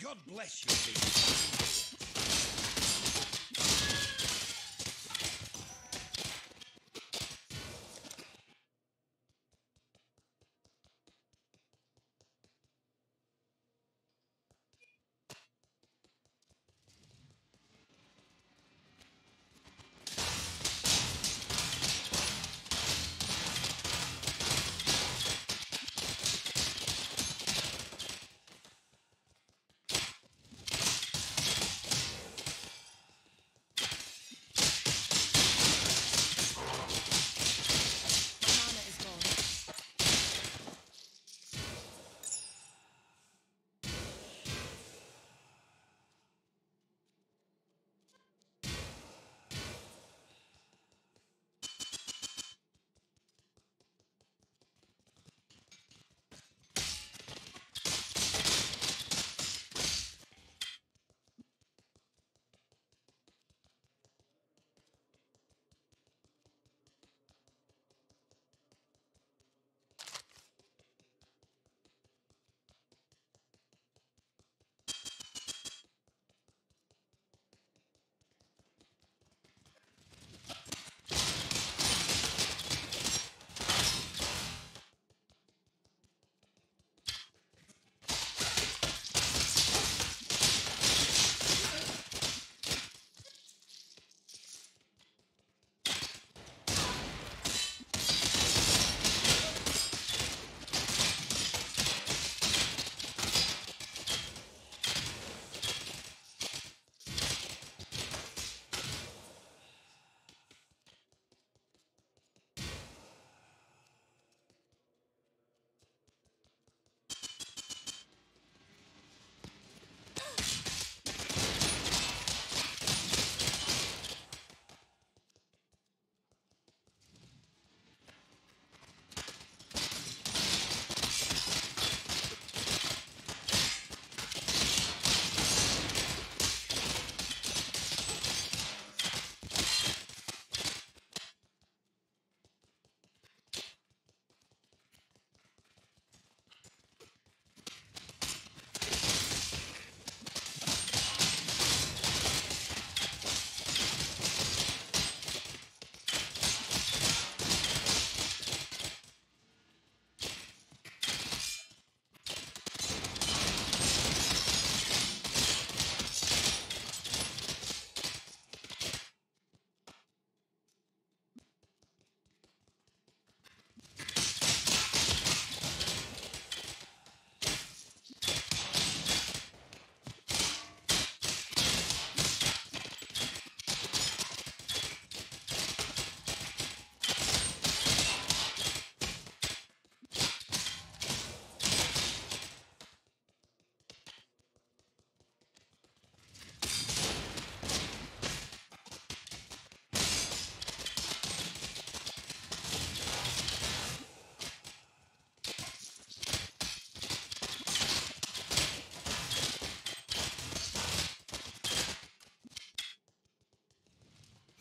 God bless you, please.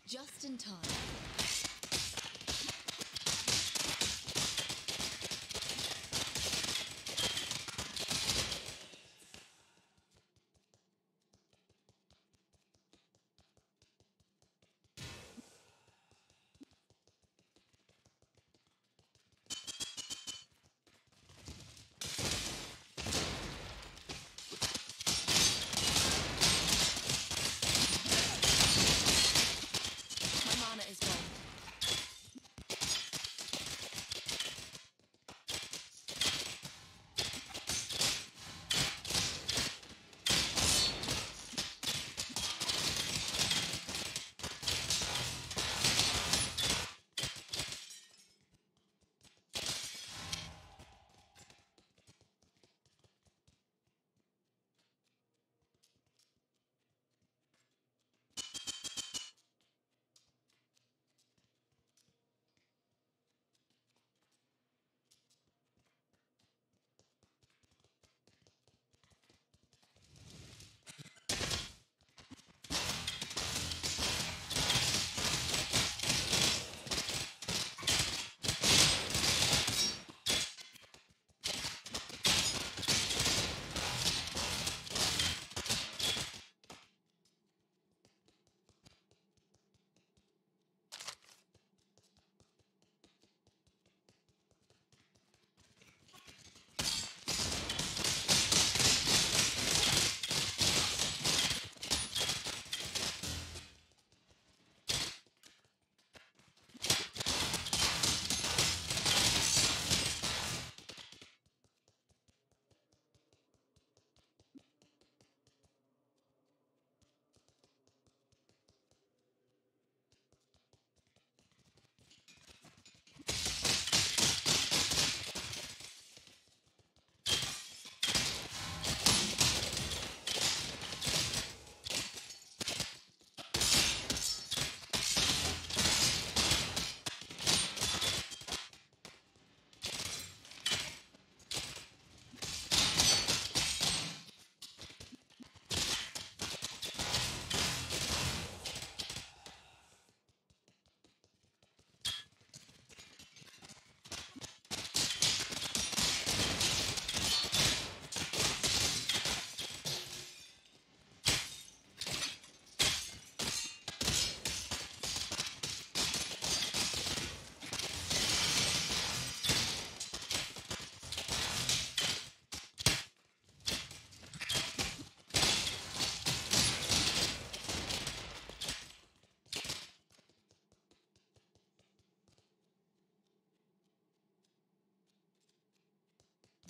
Just in time. My mana is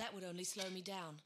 That would only slow me down.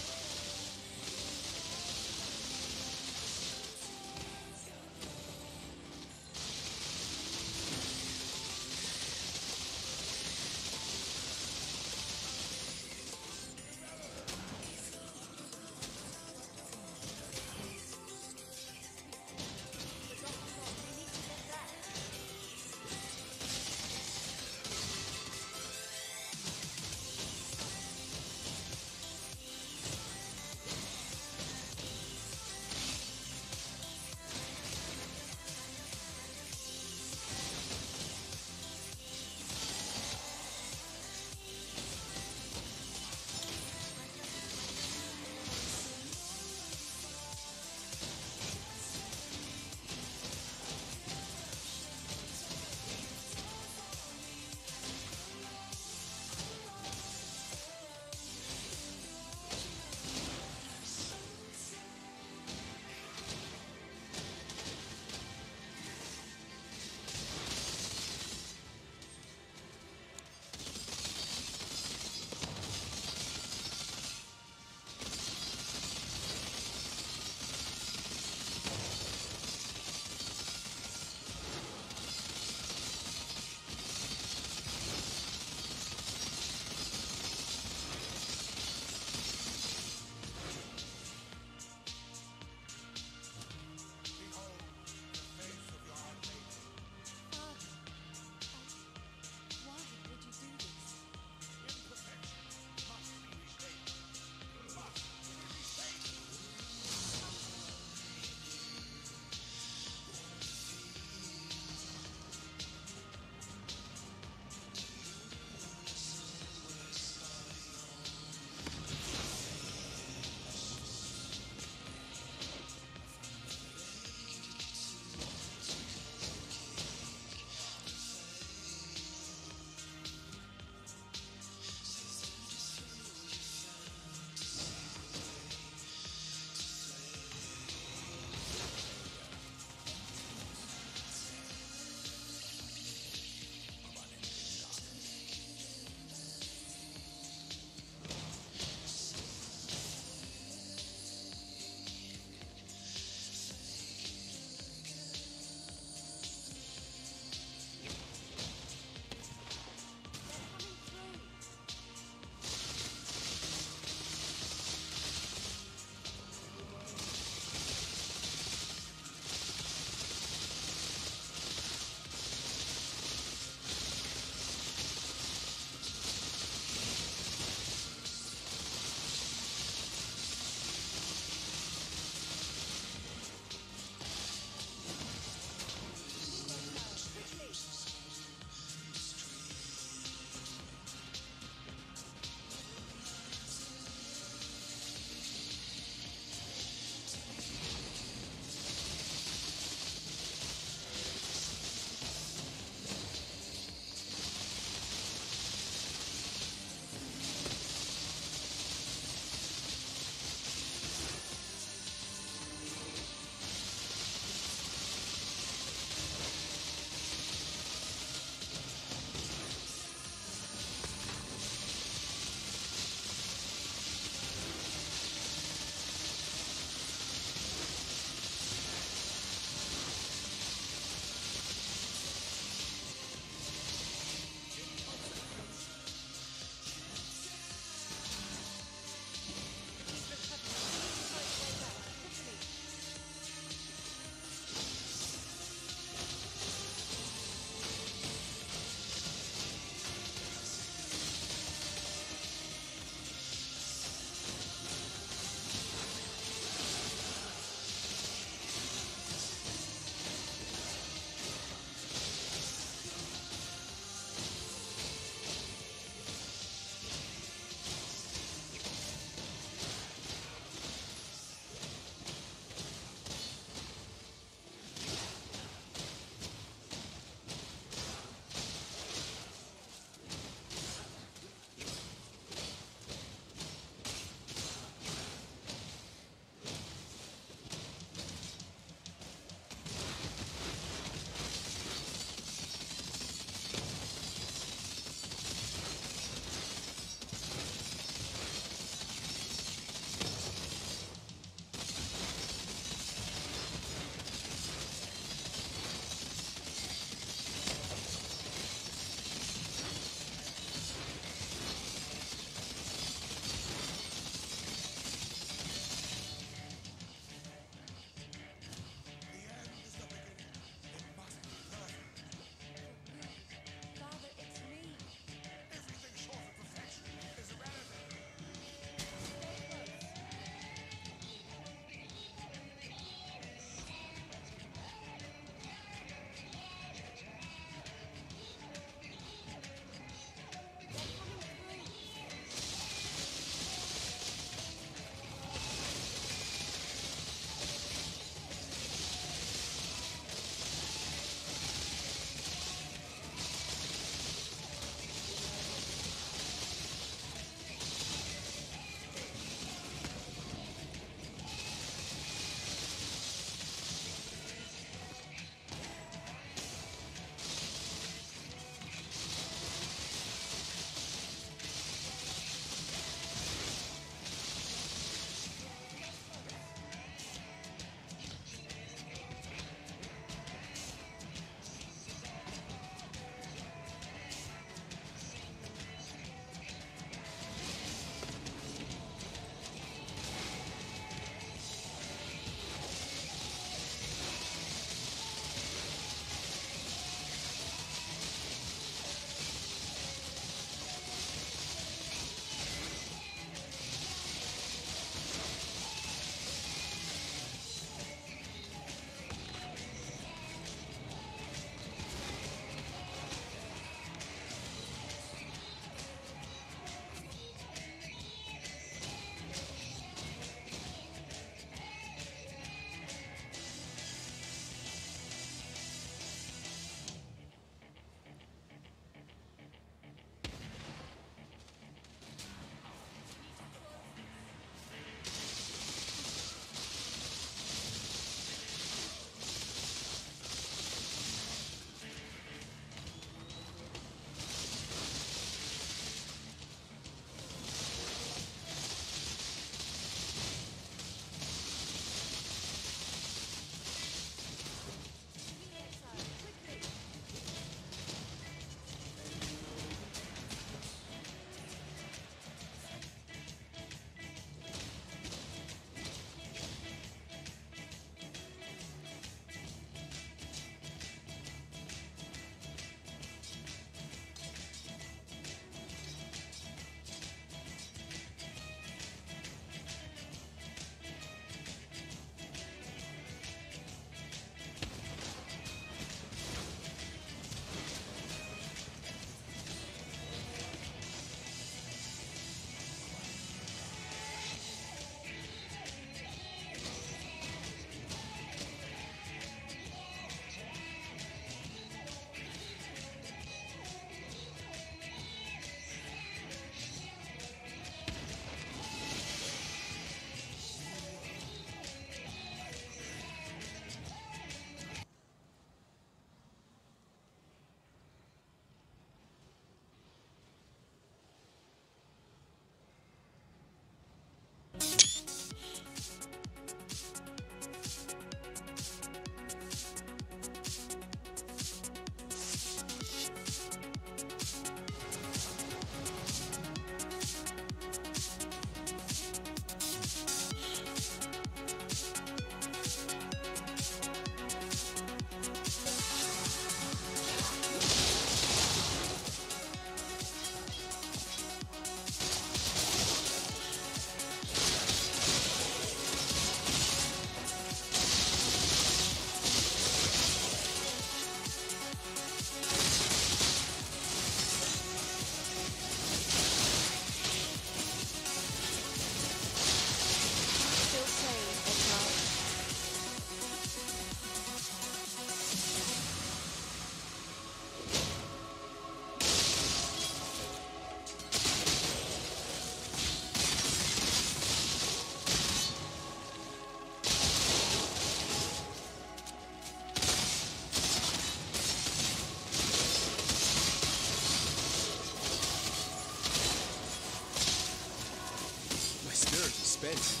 spirit is spent.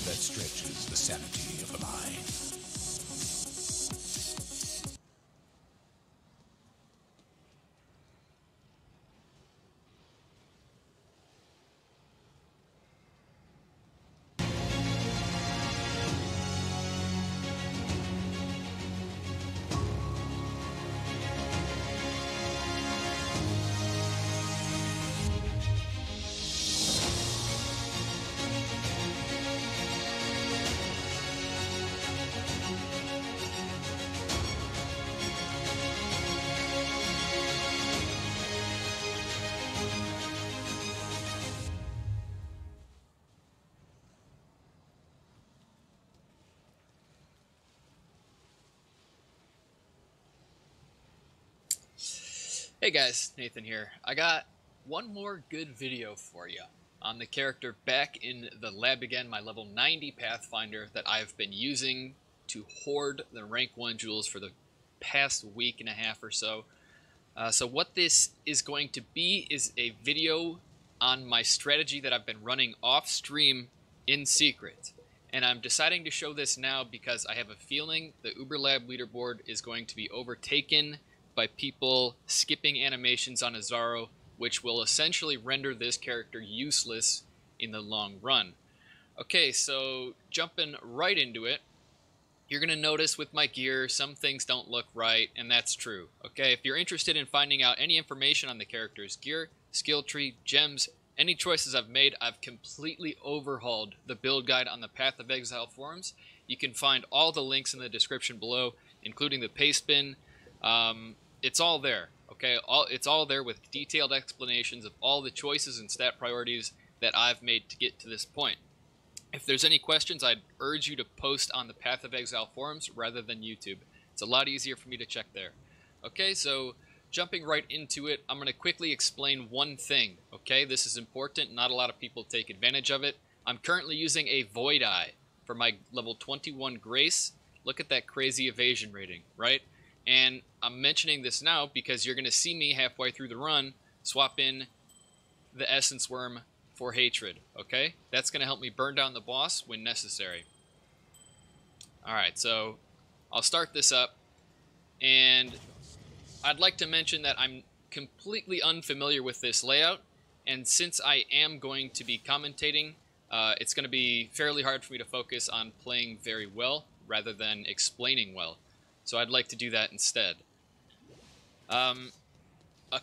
That stretches the sanity of the mind. Hey guys, Nathan here. I got one more good video for you on the character back in the lab again, my level 90 Pathfinder that I've been using to hoard the rank 1 jewels for the past week and a half or so. So what this is going to be is a video on my strategy that I've been running off stream in secret. And I'm deciding to show this now because I have a feeling the Uber Lab leaderboard is going to be overtaken by people skipping animations on Azaro, which will essentially render this character useless in the long run. Okay, so jumping right into it, you're going to notice with my gear some things don't look right, and that's true. Okay, if you're interested in finding out any information on the character's gear, skill tree, gems, any choices I've made, I've completely overhauled the build guide on the Path of Exile forums. You can find all the links in the description below, including the paste bin. It's all there. Okay, it's all there with detailed explanations of all the choices and stat priorities that I've made to get to this point. If there's any questions, I'd urge you to post on the Path of Exile forums rather than YouTube. It's a lot easier for me to check there. Okay, so jumping right into it, I'm going to quickly explain one thing. Okay, this is important. Not a lot of people take advantage of it. I'm currently using a Void Eye for my level 21 Grace. Look at that crazy evasion rating, right? And I'm mentioning this now because you're going to see me halfway through the run swap in the Essence Worm for Hatred, okay? That's going to help me burn down the boss when necessary. Alright, so I'll start this up, and I'd like to mention that I'm completely unfamiliar with this layout, and since I am going to be commentating, it's going to be fairly hard for me to focus on playing very well rather than explaining well. So I'd like to do that instead. A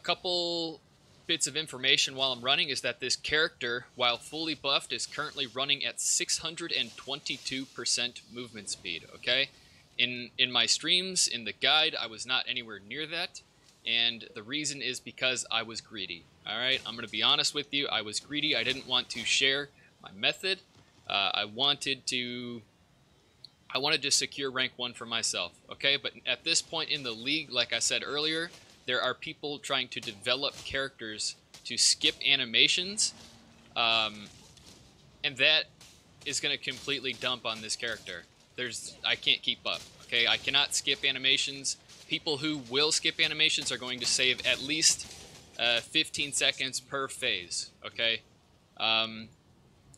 couple bits of information while I'm running is that this character, while fully buffed, is currently running at 622% movement speed, okay? In my streams, in the guide, I was not anywhere near that, and the reason is because I was greedy, alright? I'm going to be honest with you, I was greedy. I didn't want to share my method. I wanted to secure rank 1 for myself, okay? But at this point in the league, like I said earlier, there are people trying to develop characters to skip animations, and that is going to completely dump on this character. I can't keep up, okay? I cannot skip animations. People who will skip animations are going to save at least 15 seconds per phase, okay?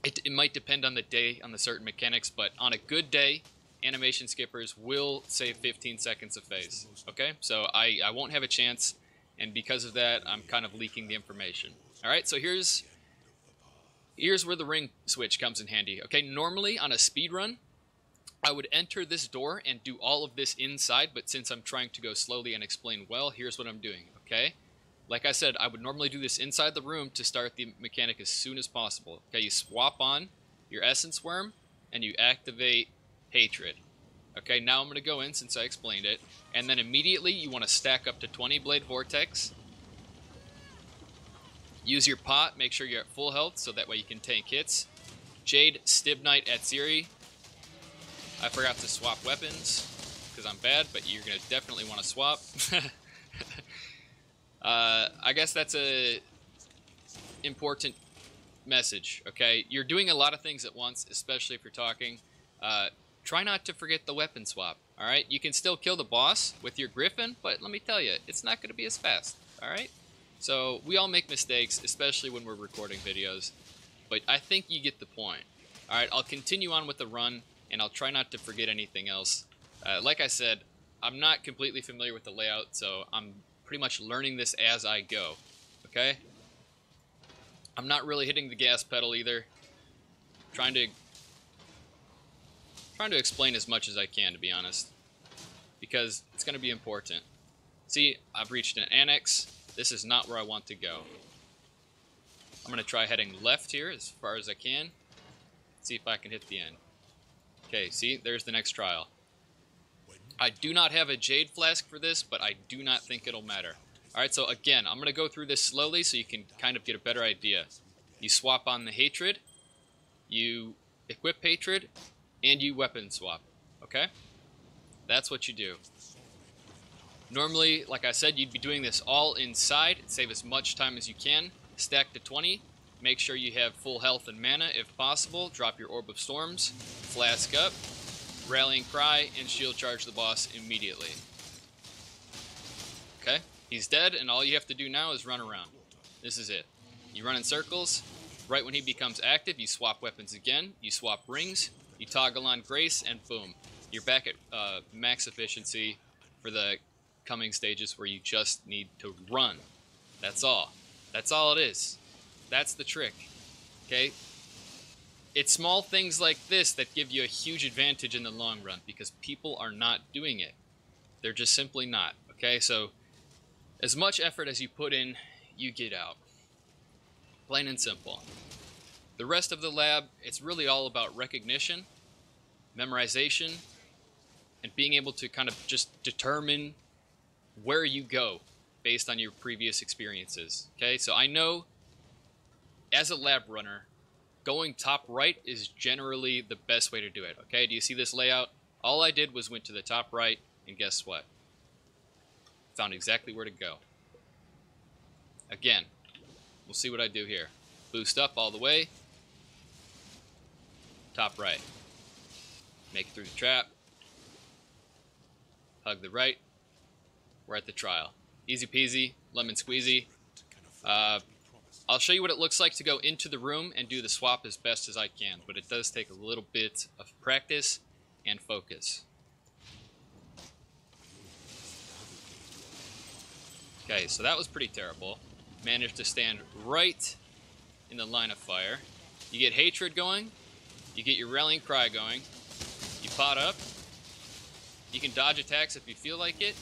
It might depend on the day, on the certain mechanics, but on a good day, animation skippers will save 15 seconds a phase, okay? So I won't have a chance, and because of that, I'm kind of leaking the information. Alright, so here's where the ring switch comes in handy, okay? Normally, on a speed run, I would enter this door and do all of this inside, but since I'm trying to go slowly and explain well, here's what I'm doing, okay? Like I said, I would normally do this inside the room to start the mechanic as soon as possible. Okay, you swap on your Essence Worm, and you activate Hatred. Okay, now I'm going to go in since I explained it, and then immediately you want to stack up to 20 Blade Vortex. Use your pot, make sure you're at full health so that way you can tank hits. Jade, Stibnite at Ziri. I forgot to swap weapons because I'm bad, but you're going to definitely want to swap. I guess that's a important message, okay? You're doing a lot of things at once, especially if you're talking. Try not to forget the weapon swap, alright? You can still kill the boss with your Griffin, but let me tell you, it's not going to be as fast, alright? So, we all make mistakes, especially when we're recording videos, but I think you get the point. Alright, I'll continue on with the run, and I'll try not to forget anything else. Like I said, I'm not completely familiar with the layout, so I'm pretty much learning this as I go, okay? I'm not really hitting the gas pedal either. Trying to explain as much as I can, to be honest, because it's going to be important. See, I've reached an annex. This is not where I want to go. I'm going to try heading left here as far as I can. See if I can hit the end. Okay, see, there's the next trial. I do not have a Jade Flask for this, but I do not think it'll matter. Alright, so again, I'm going to go through this slowly so you can kind of get a better idea. You swap on the Hatred, you equip Hatred, and you weapon swap, okay? That's what you do. Normally, like I said, you'd be doing this all inside. Save as much time as you can. Stack to 20. Make sure you have full health and mana if possible. Drop your Orb of Storms. Flask up. Rallying Cry, and shield charge the boss immediately. Okay? He's dead, and all you have to do now is run around. This is it. You run in circles. Right when he becomes active, you swap weapons again. You swap rings. You toggle on Grace, and boom. You're back at max efficiency for the coming stages where you just need to run. That's all. That's all it is. That's the trick. Okay? It's small things like this that give you a huge advantage in the long run because people are not doing it. They're just simply not. Okay? So, as much effort as you put in, you get out. Plain and simple. The rest of the lab, it's really all about recognition, memorization, and being able to kind of just determine where you go based on your previous experiences. Okay, so I know as a lab runner, going top right is generally the best way to do it. Okay, do you see this layout? All I did was went to the top right, and guess what? Found exactly where to go. Again, we'll see what I do here. Boost up all the way. Top right. Make it through the trap. Hug the right. We're at the trial. Easy peasy, lemon squeezy. I'll show you what it looks like to go into the room and do the swap as best as I can, but it does take a little bit of practice and focus. Okay, so that was pretty terrible. Managed to stand right in the line of fire. You get hatred going. You get your rallying cry going. You pot up. You can dodge attacks if you feel like it.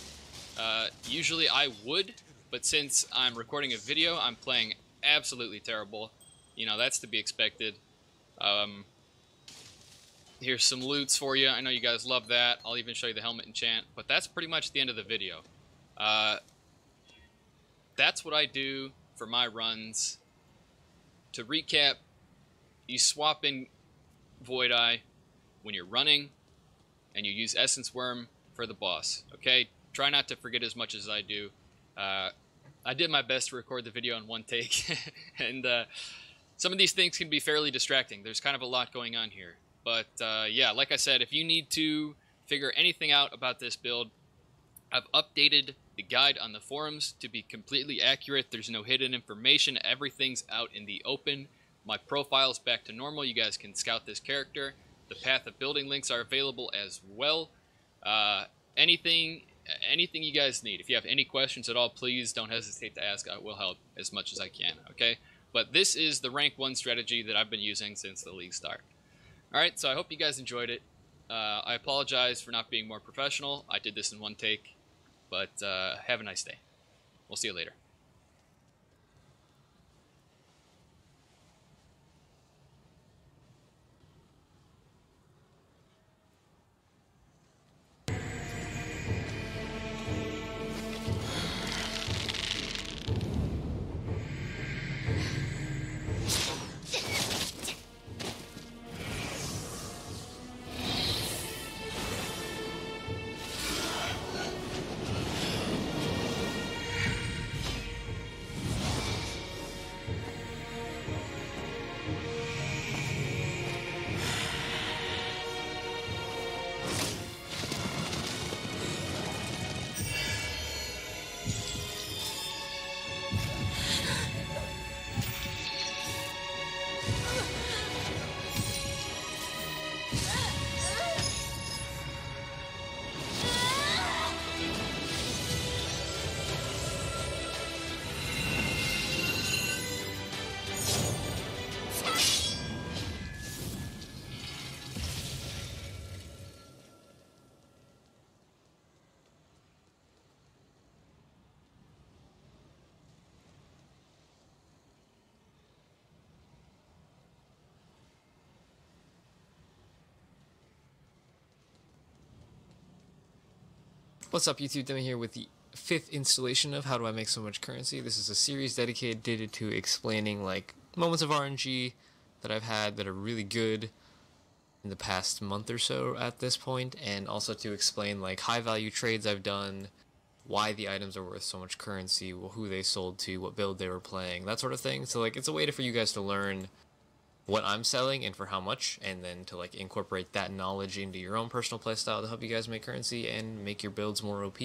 Usually I would, but since I'm recording a video, I'm playing absolutely terrible. You know, that's to be expected. Here's some loots for you. I know you guys love that. I'll even show you the helmet enchant, but that's pretty much the end of the video. That's what I do for my runs. To recap, you swap in Void Eye when you're running, and you use Essence Worm for the boss. Okay? Try not to forget as much as I do. I did my best to record the video in one take, and some of these things can be fairly distracting. There's kind of a lot going on here. But yeah, like I said, if you need to figure anything out about this build, I've updated the guide on the forums to be completely accurate. There's no hidden information. Everything's out in the open. My profile's back to normal. You guys can scout this character. The path of building links are available as well. Anything you guys need. If you have any questions at all, please don't hesitate to ask. I will help as much as I can, okay? But this is the rank 1 strategy that I've been using since the league start. Alright, so I hope you guys enjoyed it. I apologize for not being more professional. I did this in one take. But have a nice day. We'll see you later. What's up, YouTube? Demi here with the 5th installation of How Do I Make So Much Currency. This is a series dedicated to explaining like moments of RNG that I've had that are really good in the past month or so at this point, and also to explain like high value trades I've done, why the items are worth so much currency, who they sold to, what build they were playing, that sort of thing. So like it's a way for you guys to learn what I'm selling and for how much, and then to like incorporate that knowledge into your own personal playstyle to help you guys make currency and make your builds more OP,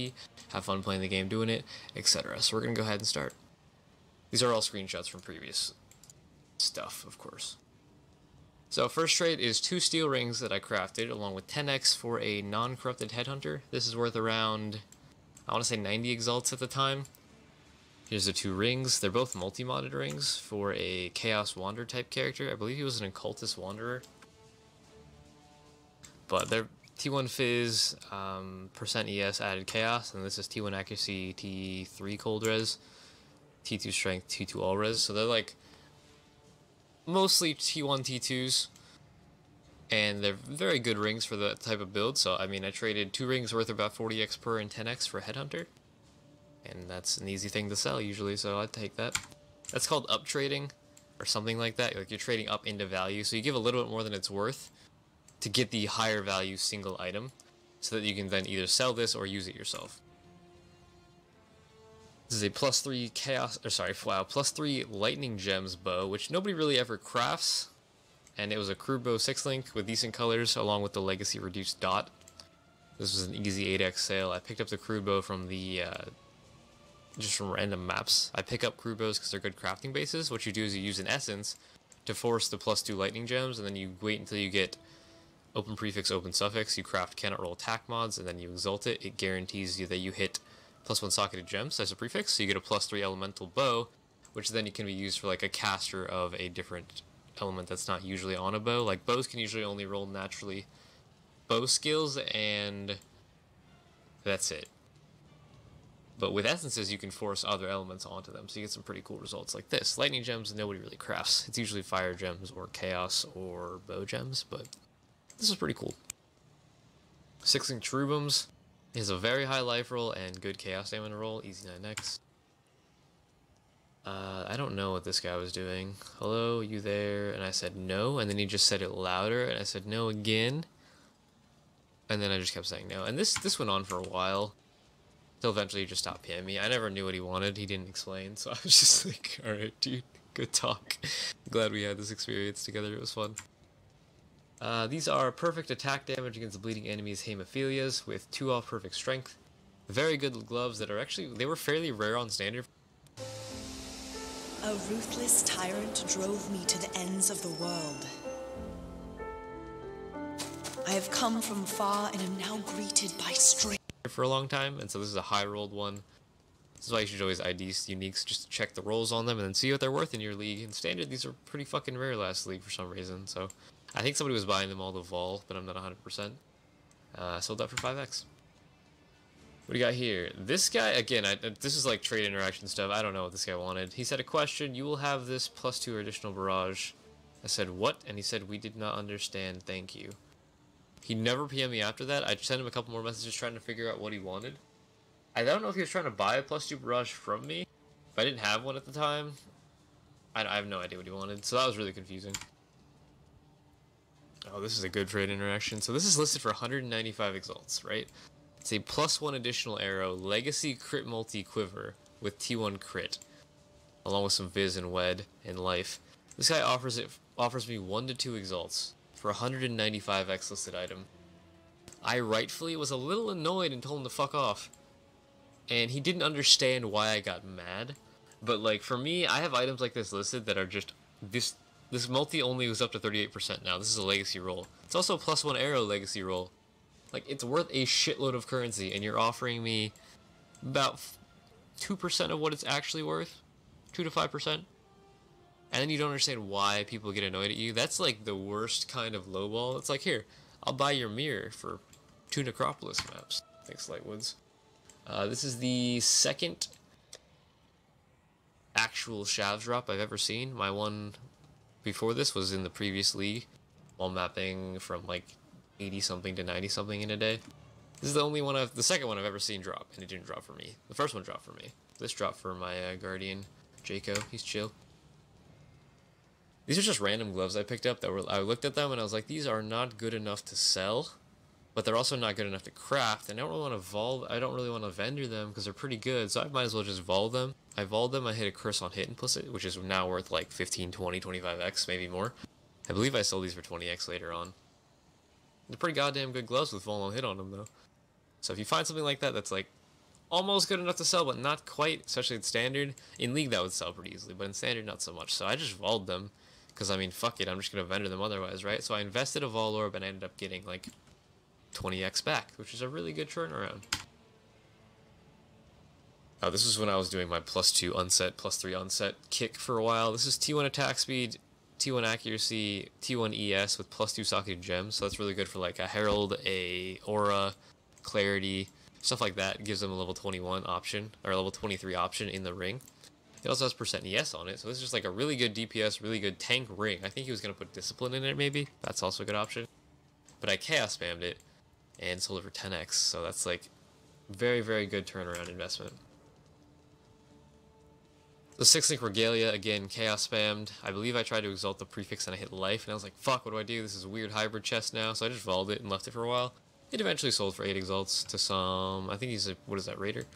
have fun playing the game doing it, etc. So we're gonna go ahead and start. These are all screenshots from previous stuff, of course. So first trade is 2 steel rings that I crafted along with 10x for a non-corrupted headhunter. This is worth around, I want to say 90 exalts at the time. Here's the 2 rings. They're both multi-modded rings for a Chaos Wanderer type character. I believe he was an Occultist Wanderer. But they're T1 Fizz, percent ES added Chaos, and this is T1 Accuracy, T3 Cold Res, T2 Strength, T2 All Res. So they're like mostly T1, T2s, and they're very good rings for that type of build. So I mean, I traded 2 rings worth about 40x per and 10x for Headhunter. and that's an easy thing to sell usually, so I'd take that. That's called up trading, or something like that. Like, you're trading up into value, so you give a little bit more than it's worth to get the higher value single item, so that you can then either sell this or use it yourself. This is a +3 chaos, or sorry, wow, +3 lightning gems bow, which nobody really ever crafts. And it was a crude bow 6-link with decent colors, along with the legacy reduced dot. This was an easy 8x sale. I picked up the crude bow from the, just from random maps. I pick up crude bows because they're good crafting bases. What you do is you use an essence to force the +2 lightning gems, and then you wait until you get open prefix, open suffix. You craft cannot roll attack mods, and then you exalt it. It guarantees you that you hit +1 socketed gems as a prefix, so you get a +3 elemental bow, which then can be used for like a caster of a different element that's not usually on a bow. Like, bows can usually only roll naturally bow skills, and that's it. But with essences, you can force other elements onto them, so you get some pretty cool results like this. Lightning gems, nobody really crafts. It's usually fire gems or chaos or bow gems, but this is pretty cool. 6-link Cherubim's is a very high life roll and good chaos stamina roll, easy 9x. I don't know what this guy was doing. Hello, you there? And I said no, and then he just said it louder, and I said no again. And then I just kept saying no. And this went on for a while. Till eventually he just stopped PMing me. I never knew what he wanted. He didn't explain, so I was just like, alright, dude, good talk. Glad we had this experience together. It was fun. These are perfect attack damage against bleeding enemies' hemophilias with 2 off perfect strength. Very good gloves that are actually, they were fairly rare on standard. A ruthless tyrant drove me to the ends of the world. I have come from far and am now greeted by strength. For a long time, and so this is a high rolled one. This is why you should always ID uniques, just to check the rolls on them and then see what they're worth in your league. In standard, these are pretty fucking rare last league for some reason, so I think somebody was buying them all the vol, but I'm not 100%. Sold that for 5x. What do you got here? This guy, again, this is like trade interaction stuff. I don't know what this guy wanted. He said a question, you will have this +2 additional barrage. I said, what? And he said, we did not understand, thank you. He never PM'd me after that. I sent him a couple more messages trying to figure out what he wanted. I don't know if he was trying to buy a +2 barrage from me, but I didn't have one at the time. I have no idea what he wanted, so that was really confusing. Oh, this is a good trade interaction. So this is listed for 195 exalts, right? It's a +1 additional arrow, legacy crit multi-quiver with T1 crit, along with some Viz and Wed and life. This guy offers me 1 to 2 exalts for 195x listed item. I rightfully was a little annoyed and told him to fuck off. And he didn't understand why I got mad. But like, for me, I have items like this listed that are just, this multi only was up to 38% now. This is a legacy roll. It's also a +1 arrow legacy roll. Like, it's worth a shitload of currency, and you're offering me about 2% of what it's actually worth? 2 to 5%? And then you don't understand why people get annoyed at you. That's like the worst kind of lowball. It's like, here, I'll buy your mirror for 2 Necropolis maps. Thanks, Lightwoods. This is the second actual Shavs drop I've ever seen. My one before this was in the previous league, while mapping from like 80-something to 90-something in a day. This is the second one I've ever seen drop, and it didn't drop for me. The first one dropped for me. This dropped for my Guardian, Jaco. He's chill. These are just random gloves I picked up I looked at them and I was like, these are not good enough to sell, but they're also not good enough to craft, and I don't really want to vendor them because they're pretty good, so I might as well just vol them. I volled them, I hit a curse on hit implicit, which is now worth like 15, 20, 25x, maybe more. I believe I sold these for 20x later on. They're pretty goddamn good gloves with vol on hit on them though. So if you find something like that that's like almost good enough to sell, but not quite, especially in standard, in league that would sell pretty easily, but in standard not so much. So I just volled them, because I mean, fuck it, I'm just going to vendor them otherwise, right? So I invested a vol orb and I ended up getting like 20x back, which is a really good turnaround. Oh, this is when I was doing my +2 unset, +3 unset kick for a while. This is T1 attack speed, T1 accuracy, T1 ES with +2 socketed gems, so that's really good for like a Herald, a Aura, Clarity, stuff like that. It gives them a level 21 option, or a level 23 option in the ring. It also has % ES on it, so this is just like a really good DPS, really good tank ring. I think he was going to put Discipline in it maybe. That's also a good option. But I Chaos spammed it and sold it for 10x, so that's like very, very good turnaround investment. The 6-link Regalia, again, Chaos spammed. I believe I tried to exalt the prefix and I hit life, and I was like, fuck, what do I do? This is a weird hybrid chest now, so I just vaulted it and left it for a while. It eventually sold for 8 exalts to some, I think he's a, what is that, raider?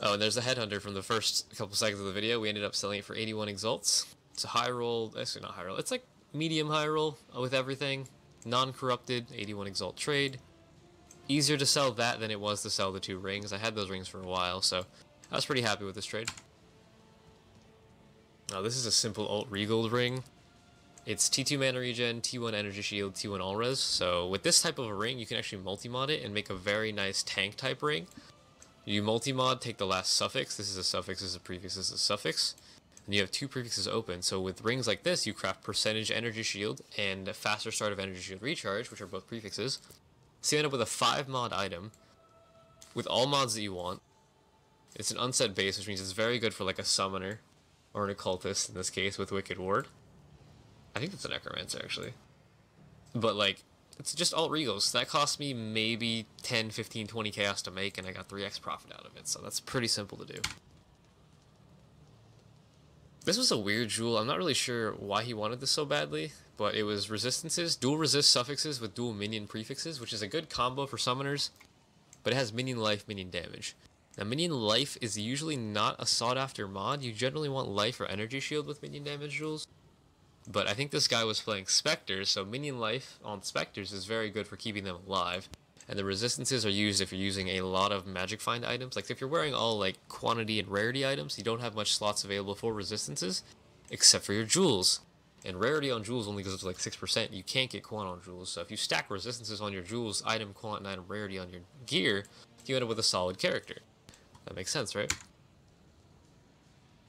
Oh, and there's the headhunter from the first couple seconds of the video. We ended up selling it for 81 exalts. It's a high roll, actually not high roll, it's like medium high roll with everything. Non-corrupted, 81 exalt trade. Easier to sell that than it was to sell the 2 rings. I had those rings for a while, so I was pretty happy with this trade. Now this is a simple alt Regold ring. It's T2 mana regen, T1 energy shield, T1 all res. So with this type of a ring, you can actually multi-mod it and make a very nice tank type ring. You multi-mod, take the last suffix. This is a suffix, this is a prefix, this is a suffix. And you have 2 prefixes open. So with rings like this, you craft percentage energy shield and a faster start of energy shield recharge, which are both prefixes. So you end up with a 5 mod item with all mods that you want. It's an unset base, which means it's very good for like a summoner or an occultist in this case with Wicked Ward. I think that's a necromancer actually. But like, it's just alt regals. That cost me maybe 10, 15, 20 chaos to make, and I got 3x profit out of it, so that's pretty simple to do. This was a weird jewel. I'm not really sure why he wanted this so badly, but it was resistances, dual resist suffixes with dual minion prefixes, which is a good combo for summoners, but it has minion life, minion damage. Now, minion life is usually not a sought-after mod. You generally want life or energy shield with minion damage jewels. But I think this guy was playing Spectres, so minion life on Spectres is very good for keeping them alive. And the resistances are used if you're using a lot of magic find items. Like if you're wearing all like quantity and rarity items, you don't have much slots available for resistances, except for your jewels. And rarity on jewels only goes up to like 6%. You can't get quant on jewels. So if you stack resistances on your jewels, item quant, and item rarity on your gear, you end up with a solid character. That makes sense, right?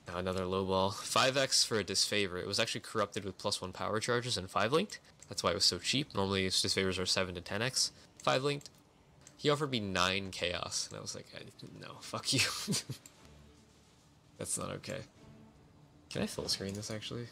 Now another low ball. 5x for a disfavor. It was actually corrupted with +1 power charges and 5-linked. That's why it was so cheap. Normally its disfavors are 7 to 10x. 5-linked. He offered me 9 chaos. And I was like, no, fuck you. That's not okay. Can I full screen this actually?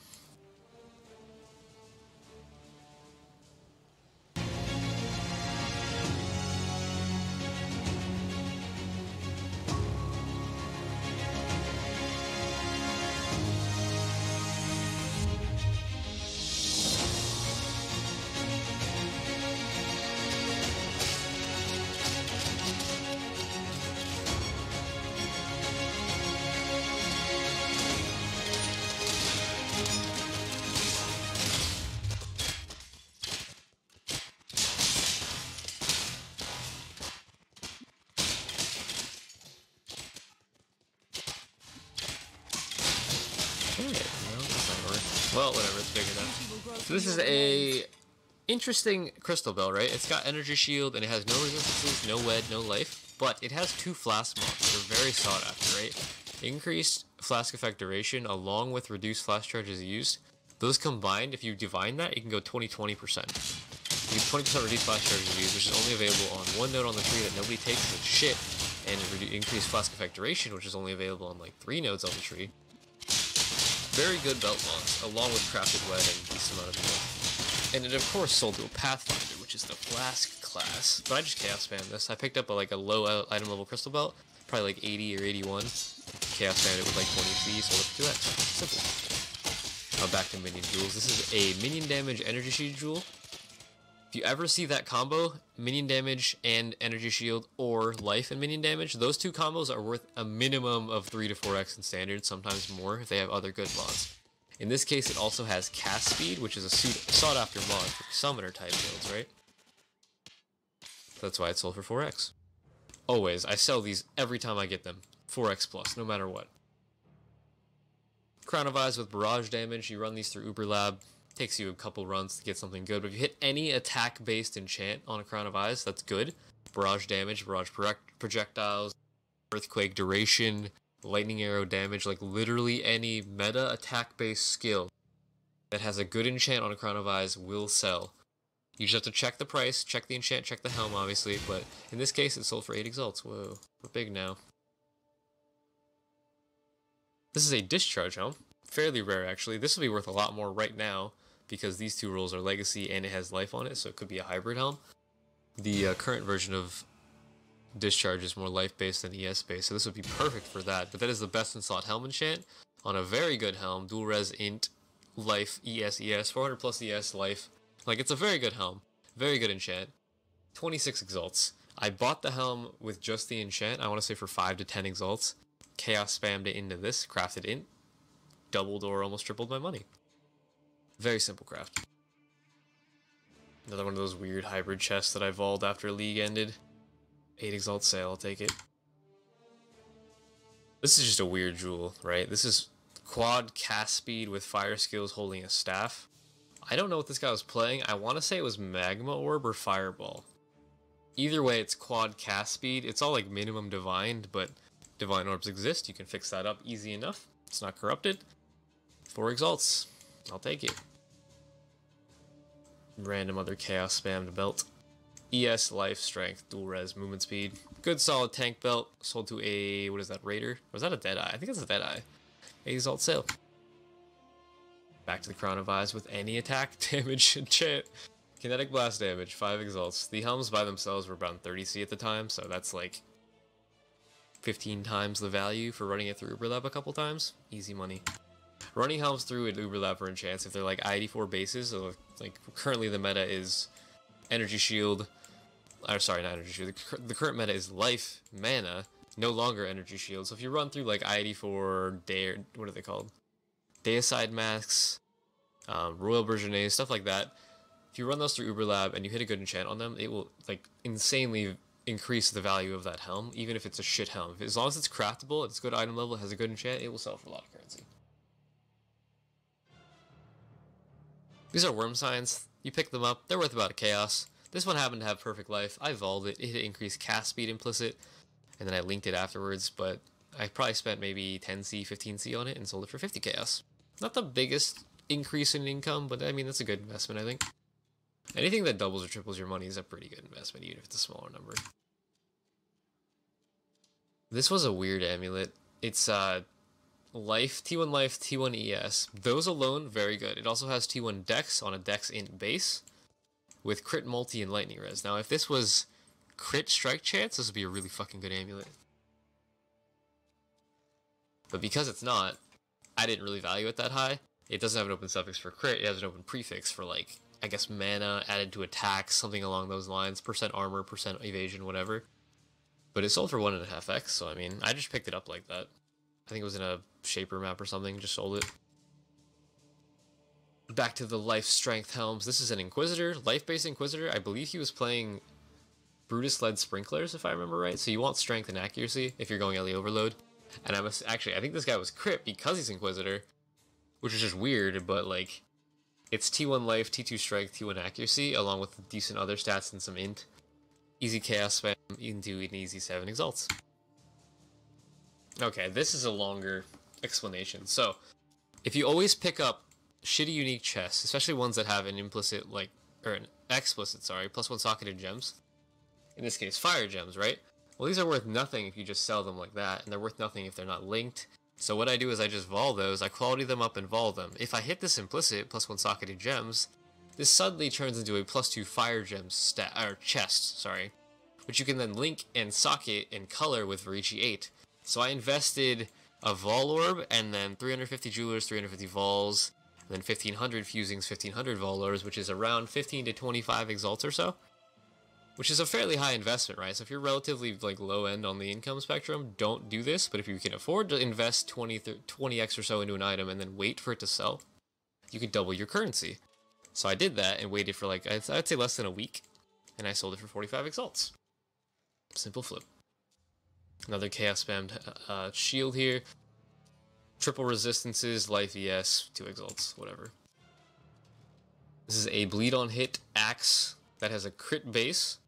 Well, whatever, it's big enough. So this is a interesting crystal bell, right? It's got energy shield and it has no resistances, no wed, no life, but it has 2 flask mods that are very sought after, right? Increased flask effect duration along with reduced flash charges used. Those combined, if you divine that, it can go 20-20%. You get 20% reduced flash charges used, which is only available on 1 node on the tree that nobody takes as shit, and increased flask effect duration, which is only available on like 3 nodes on the tree. Very good belt mods, along with crafted wed and a decent amount of heal. And it of course sold to a Pathfinder, which is the Flask class. But I just chaos spammed this. I picked up a low item level crystal belt, probably like 80 or 81. Chaos spammed it with like 20 C, sold it for 2x. Simple. Now back to minion jewels. This is a minion damage energy shield jewel. If you ever see that combo, minion damage and energy shield, or life and minion damage, those 2 combos are worth a minimum of 3 to 4x in standard, sometimes more if they have other good mods. In this case, it also has cast speed, which is a sought after mod for summoner type builds, right? That's why it sold for 4x. Always, I sell these every time I get them. 4x plus, no matter what. Crown of Eyes with barrage damage, you run these through Uber Lab. Takes you a couple runs to get something good, but if you hit any attack-based enchant on a Crown of Eyes, that's good. Barrage damage, barrage projectiles, earthquake duration, lightning arrow damage, like literally any meta attack-based skill that has a good enchant on a Crown of Eyes will sell. You just have to check the price, check the enchant, check the helm, obviously, but in this case, it sold for 8 exalts. Whoa, we're big now. This is a discharge helm. Fairly rare, actually. This will be worth a lot more right now, because these 2 rolls are legacy and it has life on it, so it could be a hybrid helm. The current version of discharge is more life-based than ES-based, so this would be perfect for that. But that is the best in slot helm enchant on a very good helm. Dual res int, life, ES, 400 plus ES, life. Like, it's a very good helm. Very good enchant. 26 exalts. I bought the helm with just the enchant, I want to say for 5 to 10 exalts. Chaos spammed it into this, crafted int, doubled or almost tripled my money. Very simple craft. Another one of those weird hybrid chests that I vaulted after League ended. 8 exalt sale, I'll take it. This is just a weird jewel, right? This is quad cast speed with fire skills holding a staff. I don't know what this guy was playing. I want to say it was Magma Orb or Fireball. Either way, it's quad cast speed. It's all like minimum divined, but divine orbs exist. You can fix that up easy enough. It's not corrupted. 4 exalts. I'll take it. Random other chaos spammed belt. ES, life, strength, dual res, movement speed. Good solid tank belt. Sold to a, what is that, raider? Or is that a deadeye? I think it's a deadeye. 8 exalt sale. Back to the Crown of Eyes with any attack damage enchant. Kinetic blast damage, 5 exalts. The helms by themselves were around 30C at the time, so that's like 15 times the value for running it through Uberlab a couple times. Easy money. Running helms through an Uberlab for enchants, if they're like I-84 bases, so like currently the meta is Energy Shield, or sorry, not Energy Shield, the current meta is Life, Mana, no longer Energy Shield, so if you run through like I-84, Day, what are they called? Deicide Masks, Royal Burgeonet, stuff like that, if you run those through Uberlab and you hit a good enchant on them, it will like insanely increase the value of that helm, even if it's a shit helm. As long as it's craftable, it's good item level, it has a good enchant, it will sell for a lot of currency. These are worm signs. You pick them up, they're worth about a chaos. This one happened to have perfect life. I vaulted it, it hit increased cast speed implicit, and then I linked it afterwards, but I probably spent maybe 10C, 15C on it and sold it for 50 chaos. Not the biggest increase in income, but I mean, that's a good investment, I think. Anything that doubles or triples your money is a pretty good investment, even if it's a smaller number. This was a weird amulet. It's life, T1 life, T1 ES. Those alone, very good. It also has T1 dex on a dex int base with crit multi and lightning res. Now, if this was crit strike chance, this would be a really fucking good amulet. But because it's not, I didn't really value it that high. It doesn't have an open suffix for crit, it has an open prefix for, like, I guess mana added to attacks, something along those lines, percent armor, percent evasion, whatever. But it sold for 1.5x, so I mean, I just picked it up like that. I think it was in a Shaper map or something, just sold it. Back to the life strength helms. This is an Inquisitor, life-based Inquisitor. I believe he was playing Brutus-led Sprinklers, if I remember right. So you want strength and accuracy if you're going LE Overload. And I think this guy was crit because he's Inquisitor, which is just weird, but like, it's T1 life, T2 strength, T1 accuracy, along with decent other stats and some int. Easy chaos spam into an easy 7 exalts. Okay, this is a longer explanation. So, if you always pick up shitty unique chests, especially ones that have an implicit, like, or an explicit, sorry, +1 socketed gems, in this case, fire gems, right? Well, these are worth nothing if you just sell them like that, and they're worth nothing if they're not linked. So what I do is I just vol those, I quality them up and vol them. If I hit this implicit, +1 socketed gems, this suddenly turns into a +2 fire gems chest, sorry, which you can then link and socket and color with Verici 8. So I invested a vol orb, and then 350 jewelers, 350 vols, and then 1500 fusings, 1500 vol orbs, which is around 15 to 25 exalts or so. Which is a fairly high investment, right? So if you're relatively like low end on the income spectrum, don't do this. But if you can afford to invest 20x or so into an item and then wait for it to sell, you could double your currency. So I did that and waited for like, I'd say less than a week, and I sold it for 45 exalts. Simple flip. Another chaos spammed shield here. Triple resistances, life ES, 2 exalts, whatever. This is a bleed on hit axe that has a crit base.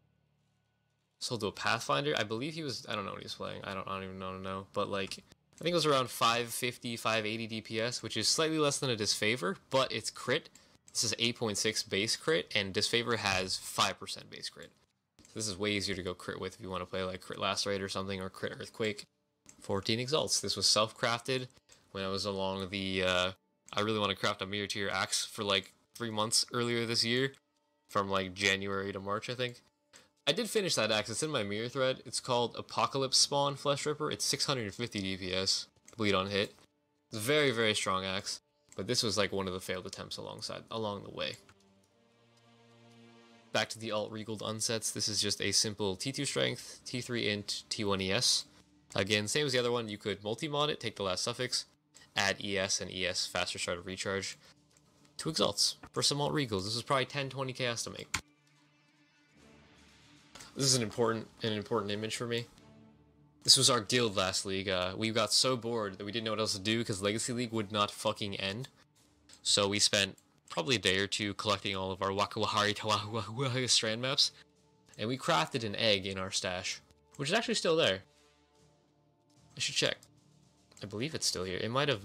Sold to a Pathfinder. I believe he was, I don't know what he was playing. I don't even know. But like, I think it was around 550, 580 DPS, which is slightly less than a Disfavor, but it's crit. This is 8.6 base crit, and Disfavor has 5% base crit. So this is way easier to go crit with if you want to play like Crit Lacerate or something, or Crit Earthquake. 14 exalts. This was self-crafted when I was along the, I really want to craft a Mirror Tier Axe for like 3 months earlier this year. From like January to March, I think. I did finish that axe. It's in my mirror thread. It's called Apocalypse Spawn Flesh Ripper. It's 650 DPS, bleed on hit. It's a very, very strong axe. But this was like one of the failed attempts along the way. Back to the alt regaled unsets. This is just a simple T2 strength, T3 int, T1 ES. Again, same as the other one. You could multi-mod it, take the last suffix, add ES and ES faster start of recharge. 2 exalts for some alt regals. This is probably 10-20 chaos to make. This is an important image for me. This was our guild last league. We got so bored that we didn't know what else to do because Legacy League would not fucking end. So we spent probably a day or two collecting all of our Wakawahari Tawahuahuahu strand maps. And we crafted an egg in our stash, which is actually still there. I should check. I believe it's still here. It might have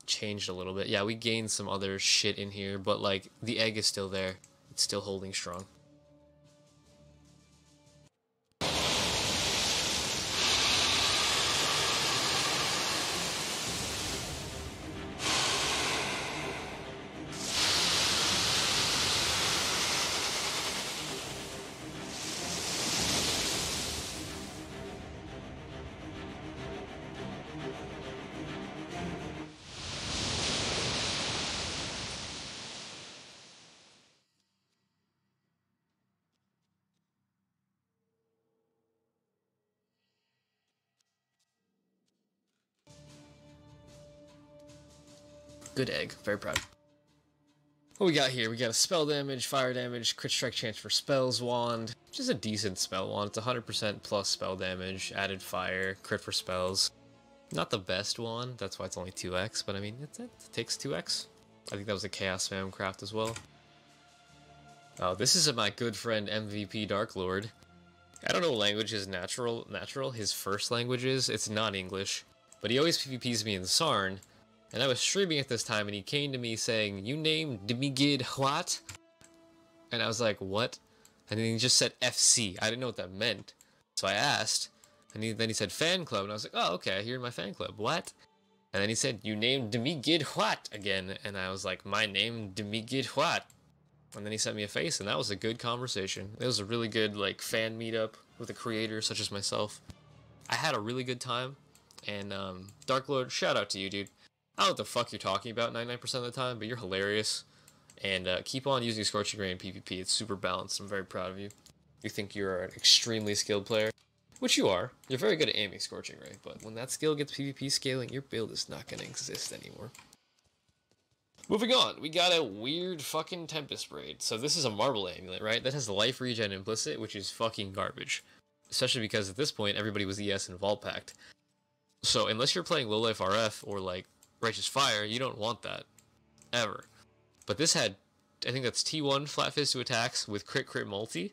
changed a little bit. Yeah, we gained some other shit in here, but like the egg is still there. It's still holding strong. Good egg. Very proud. What we got here? We got a spell damage, fire damage, crit strike chance for spells wand. Which is a decent spell wand. It's 100% plus spell damage, added fire, crit for spells. Not the best wand. That's why it's only 2x, but I mean, it takes 2x. I think that was a Chaos Spam craft as well. Oh, this is my good friend MVP Dark Lord. I don't know what language his natural. His first language is. It's not English. But he always PvPs me in Sarn. And I was streaming at this time, and he came to me saying, "You named Demigid what?" And I was like, "What?" And then he just said FC. I didn't know what that meant. So I asked, and then he said fan club, and I was like, "Oh, okay, you're in my fan club. What?" And then he said, "You named Demigid what?" again, and I was like, "My name Demigid what?" And then he sent me a face, and that was a good conversation. It was a really good like fan meetup with a creator such as myself. I had a really good time, and Dark Lord, shout out to you, dude. I don't know what the fuck you're talking about 99% of the time, but you're hilarious. And keep on using Scorching Ray in PvP. It's super balanced. I'm very proud of you. You think you're an extremely skilled player, which you are. You're very good at aiming Scorching Ray, but when that skill gets PvP scaling, your build is not going to exist anymore. Moving on, we got a weird fucking Tempest Braid. So this is a Marble Amulet, right? That has life regen implicit, which is fucking garbage. Especially because at this point, everybody was ES and Vault Pact. So unless you're playing Low Life RF or like Righteous Fire, you don't want that. Ever. But this had, I think that's T1 Flat Fist to attacks with crit multi,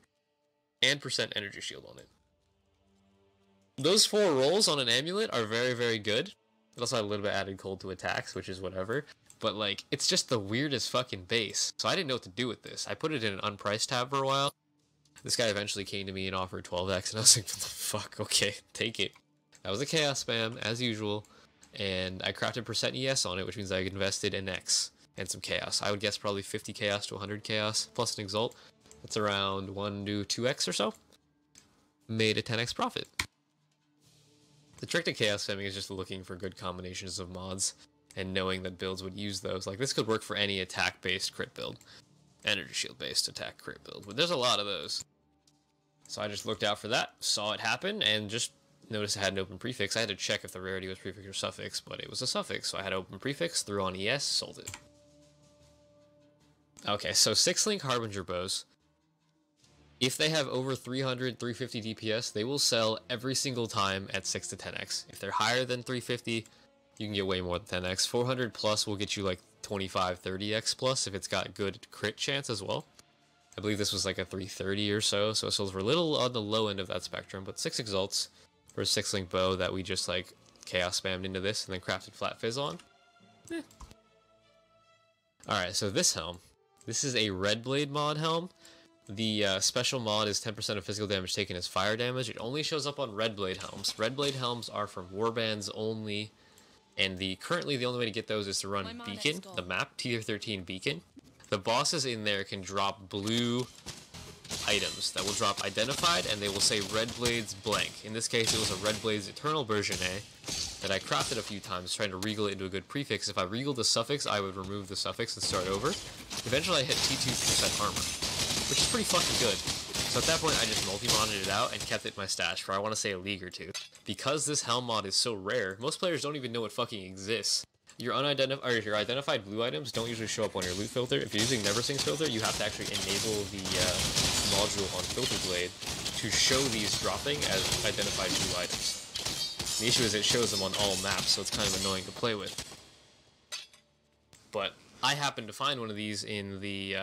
and percent energy shield on it. Those 4 rolls on an amulet are very, very good. It also had a little bit added cold to attacks, which is whatever. But like, it's just the weirdest fucking base. So I didn't know what to do with this. I put it in an unpriced tab for a while. This guy eventually came to me and offered 12x, and I was like, what the fuck? Okay, take it. That was a Chaos Spam, as usual. And I crafted percent ES on it, which means I invested an X and some Chaos. I would guess probably 50 Chaos to 100 Chaos, plus an Exalt. That's around 1 to 2x or so. Made a 10x profit. The trick to Chaos Spamming is just looking for good combinations of mods, and knowing that builds would use those. Like, this could work for any attack-based crit build. Energy shield-based attack crit build. But there's a lot of those. So I just looked out for that, saw it happen, and just noticed I had an open prefix. I had to check if the rarity was prefix or suffix, but it was a suffix, so I had open prefix, threw on ES, sold it. Okay, so 6-link Harbinger bows. If they have over 300, 350 DPS, they will sell every single time at 6 to 10x. If they're higher than 350, you can get way more than 10x. 400 plus will get you like 25, 30x plus if it's got good crit chance as well. I believe this was like a 330 or so, so it sells for a little on the low end of that spectrum, but 6 exalts for a 6-link bow that we just like Chaos Spammed into this and then crafted Flat Fizz on. Alright, so this helm. This is a Red Blade mod helm. The special mod is 10% of physical damage taken as fire damage. It only shows up on Red Blade helms. Red Blade helms are from warbands only, and currently the only way to get those is to run Beacon, the map, tier 13 Beacon. The bosses in there can drop blue items that will drop identified, and they will say Red Blades blank. In this case, it was a Red Blades Eternal version A that I crafted a few times, trying to regal it into a good prefix. If I regaled the suffix, I would remove the suffix and start over. Eventually, I hit T2% armor, which is pretty fucking good. So at that point, I just multi-modded it out and kept it in my stash for, I want to say, a league or two. Because this helm mod is so rare, most players don't even know it fucking exists. Your identified blue items don't usually show up on your loot filter. If you're using NeverSink's filter, you have to actually enable the module on Filter Blade to show these dropping as identified blue items. The issue is it shows them on all maps, so it's kind of annoying to play with. But I happened to find one of these in the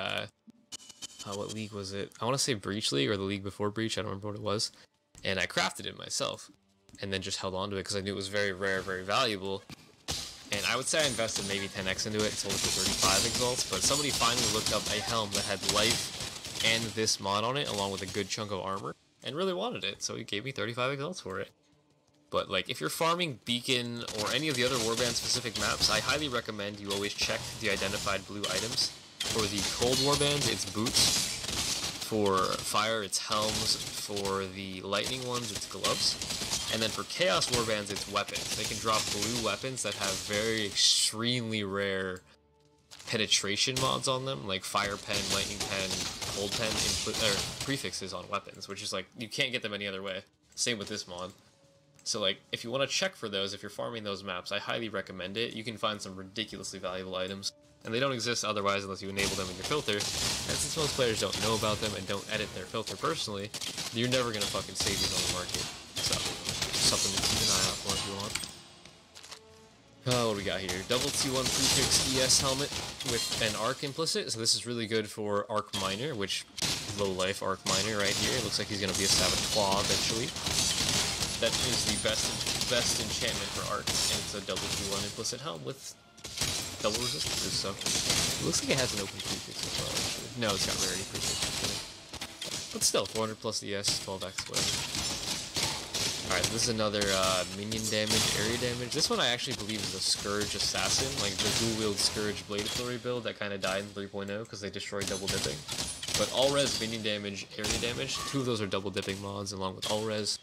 what league was it? I want to say Breach League or the league before Breach. I don't remember what it was. And I crafted it myself, and then just held on to it because I knew it was very rare, very valuable. And I would say I invested maybe 10x into it, sold it for 35 exalts, but somebody finally looked up a helm that had life and this mod on it, along with a good chunk of armor, and really wanted it, so he gave me 35 exalts for it. But, like, if you're farming Beacon or any of the other Warband-specific maps, I highly recommend you always check the identified blue items. For the Cold Warbands, it's boots. For Fire, it's helms. For the Lightning ones, it's gloves. And then for Chaos Warbands, it's weapons. They can drop blue weapons that have very extremely rare penetration mods on them, like Fire Pen, Lightning Pen, Cold Pen, prefixes on weapons, which is like, you can't get them any other way. Same with this mod. So like, if you want to check for those, if you're farming those maps, I highly recommend it. You can find some ridiculously valuable items, and they don't exist otherwise unless you enable them in your filter. And since most players don't know about them and don't edit their filter personally, you're never going to fucking save these on the market. So, something to keep an eye out for if you want. What do we got here? Double T1 prefix ES helmet with an arc implicit. So this is really good for Arc Miner, which low life Arc Miner right here. It looks like he's going to be a Saboteur eventually. That is the best enchantment for Arc, and it's a double T1 implicit helm with double resistance. So it looks like it has an open prefix as well. Actually, no, it's got rarity prefix. But still, 400 plus ES, 12x, whatever. Alright, so this is another minion damage, area damage. This one I actually believe is a Scourge Assassin, like the dual-wield Scourge Blade Authority build that kind of died in 3.0 because they destroyed double dipping. But all-res minion damage, area damage, two of those are double dipping mods along with all-res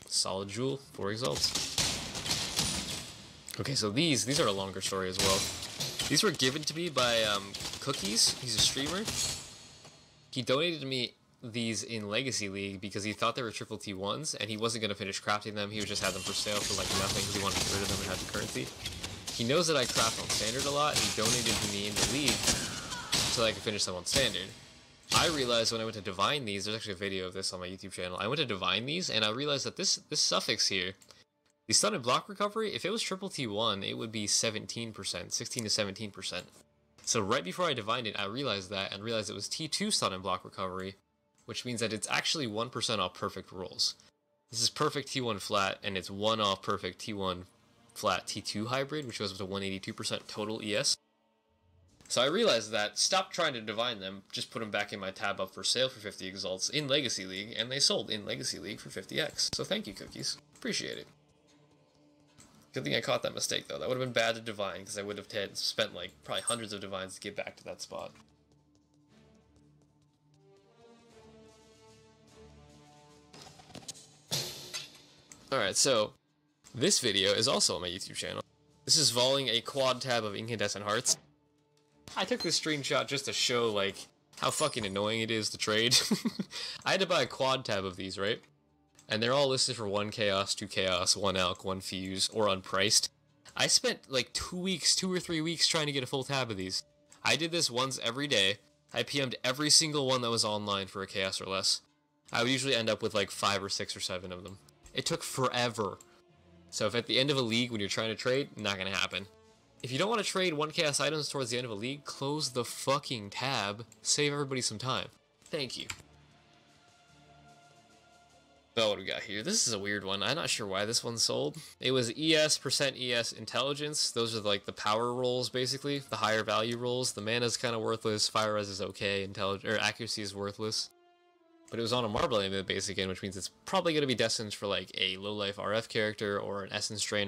solid jewel, 4 exalts. Okay, so these are a longer story as well. These were given to me by Cookies. He's a streamer. He donated to me these in Legacy League because he thought they were triple T1s, and he wasn't going to finish crafting them. He would just have them for sale for like nothing because he wanted to get rid of them and have the currency. He knows that I craft on Standard a lot, and he donated to me in the league so that I could finish them on Standard. I realized when I went to divine these, there's actually a video of this on my YouTube channel, I went to divine these, and I realized that this suffix here, the stun and block recovery, if it was triple T1, it would be 17%, 16 to 17%. So right before I divined it, I realized that, and realized it was T2 stun and block recovery, which means that it's actually 1% off perfect rolls. This is perfect T1 flat, and it's 1 off perfect T1 flat T2 hybrid, which goes up to 182% total ES. So I realized that, stopped trying to divine them, just put them back in my tab up for sale for 50 exalts in Legacy League, and they sold in Legacy League for 50x. So thank you, Cookies. Appreciate it. Good thing I caught that mistake, though. That would have been bad to divine, because I would have spent, like, probably hundreds of divines to get back to that spot. Alright, so, this video is also on my YouTube channel. This is volleying a quad tab of incandescent hearts. I took this screenshot just to show, like, how fucking annoying it is to trade. I had to buy a quad tab of these, right? And they're all listed for 1 chaos, 2 chaos, 1 alch, 1 fuse, or unpriced. I spent, like, 2 or 3 weeks trying to get a full tab of these. I did this once every day. I PM'd every single one that was online for a chaos or less. I would usually end up with, like, 5 or 6 or 7 of them. It took forever. So if at the end of a league when you're trying to trade, not gonna happen. If you don't want to trade 1 chaos items towards the end of a league, close the fucking tab. Save everybody some time. Thank you. Oh, what do we got here? This is a weird one. I'm not sure why this one sold. It was ES, percent ES, intelligence. Those are like the power rolls, basically. The higher value rolls. The mana's kind of worthless. Fire res is okay. Accuracy is worthless. But it was on a Marble Amulet base again, which means it's probably going to be destined for like a low life RF character or an Essence Drain